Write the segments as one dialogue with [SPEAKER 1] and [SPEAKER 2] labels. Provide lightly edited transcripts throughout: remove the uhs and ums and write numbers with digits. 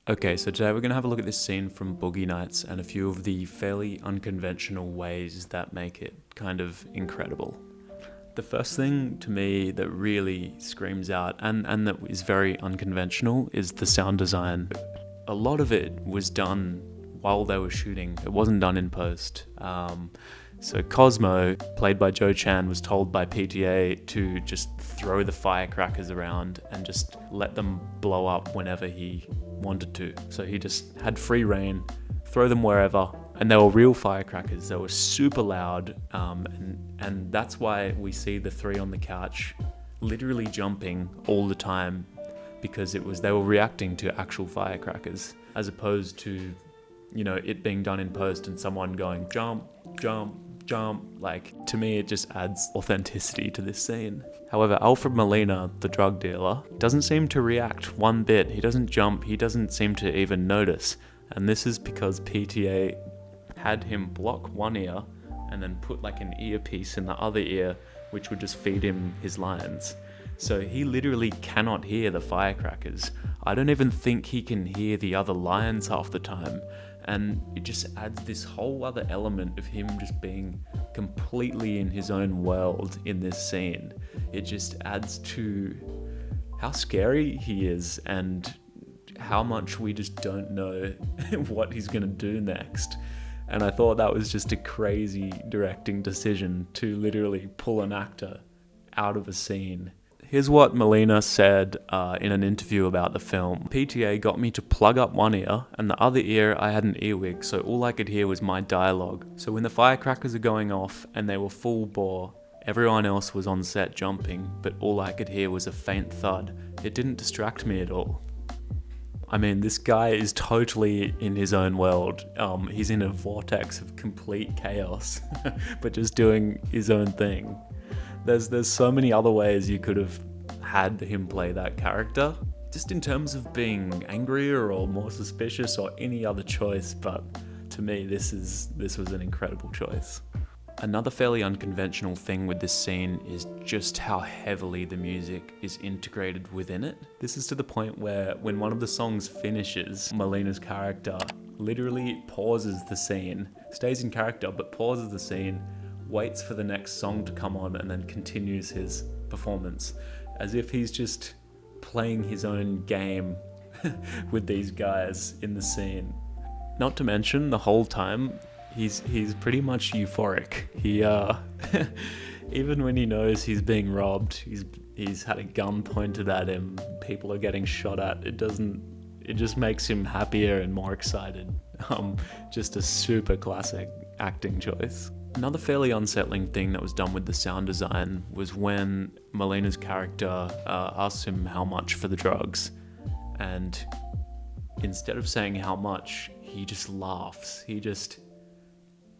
[SPEAKER 1] Okay, so today we're going to have a look at this scene from Boogie Nights and a few of the fairly unconventional ways that make it kind of incredible. The first thing to me that really screams out and that is very unconventional is the sound design. A lot of it was done while they were shooting. It wasn't done in post. So Cosmo, played by Joe Chan, was told by PTA to just throw the firecrackers around and just let them blow up whenever he wanted to. So he just had free reign, throw them wherever, and they were real firecrackers. They were super loud, and that's why we see the three on the couch literally jumping all the time, because they were reacting to actual firecrackers, as opposed to, it being done in post and someone going jump, jump, jump. Like, to me, it just adds authenticity to this scene. However, Alfred Molina, the drug dealer, doesn't seem to react one bit. He doesn't jump, he doesn't seem to even notice. And this is because PTA had him block one ear and then put like an earpiece in the other ear, which would just feed him his lines. So he literally cannot hear the firecrackers. I don't even think he can hear the other lines half the time. And it just adds this whole other element of him just being completely in his own world in this scene. It just adds to how scary he is and how much we just don't know what he's going to do next. And I thought that was just a crazy directing decision to literally pull an actor out of a scene. Here's what Molina said in an interview about the film. PTA got me to plug up one ear, and the other ear I had an earwig, so all I could hear was my dialogue. So when the firecrackers are going off and they were full bore, everyone else was on set jumping, but all I could hear was a faint thud. It didn't distract me at all. I mean, this guy is totally in his own world. He's in a vortex of complete chaos, but just doing his own thing. There's so many other ways you could have had him play that character, just in terms of being angrier or more suspicious or any other choice, but to me this was an incredible choice. Another fairly unconventional thing with this scene is just how heavily the music is integrated within it. This is to the point where when one of the songs finishes, Molina's character literally pauses the scene, stays in character but pauses the scene, waits for the next song to come on, and then continues his performance as if he's just playing his own game with these guys in the scene. Not to mention, the whole time he's pretty much euphoric. He even when he knows he's being robbed, he's had a gun pointed at him, people are getting shot at, it just makes him happier and more excited. Just a super classic acting choice. Another fairly unsettling thing that was done with the sound design was when Molina's character asks him how much for the drugs, and instead of saying how much, he just laughs. He just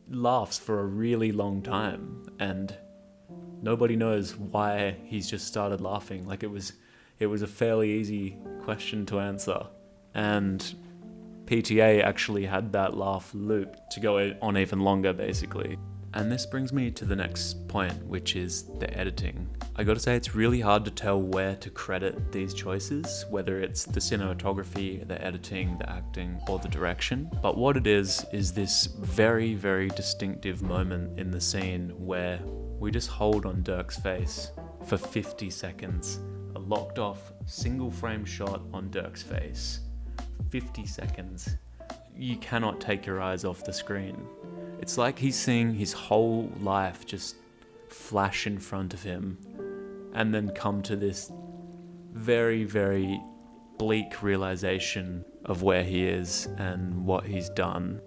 [SPEAKER 1] laughs for a really long time, and nobody knows why he's just started laughing. Like, it was a fairly easy question to answer, and PTA actually had that laugh loop to go on even longer, basically. And this brings me to the next point, which is the editing. I gotta say, it's really hard to tell where to credit these choices, whether it's the cinematography, the editing, the acting, or the direction. But what it is this very, very distinctive moment in the scene where we just hold on Dirk's face for 50 seconds. A locked off, single frame shot on Dirk's face. 50 seconds. You cannot take your eyes off the screen. It's like he's seeing his whole life just flash in front of him and then come to this very, very bleak realization of where he is and what he's done.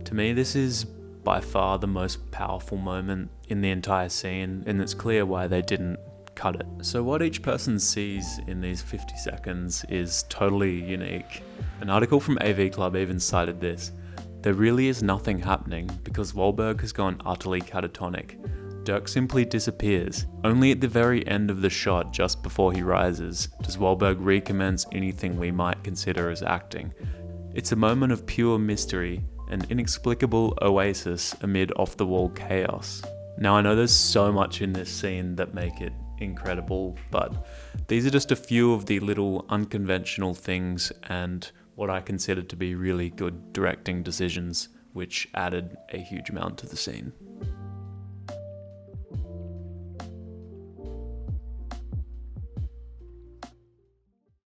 [SPEAKER 1] To me, this is by far the most powerful moment in the entire scene, and it's clear why they didn't cut it. So what each person sees in these 50 seconds is totally unique. An article from AV Club even cited this. There really is nothing happening because Wahlberg has gone utterly catatonic. Dirk simply disappears. Only at the very end of the shot, just before he rises, does Wahlberg recommence anything we might consider as acting. It's a moment of pure mystery, an inexplicable oasis amid off-the-wall chaos. Now, I know there's so much in this scene that make it incredible, but these are just a few of the little unconventional things and what I considered to be really good directing decisions, which added a huge amount to the scene.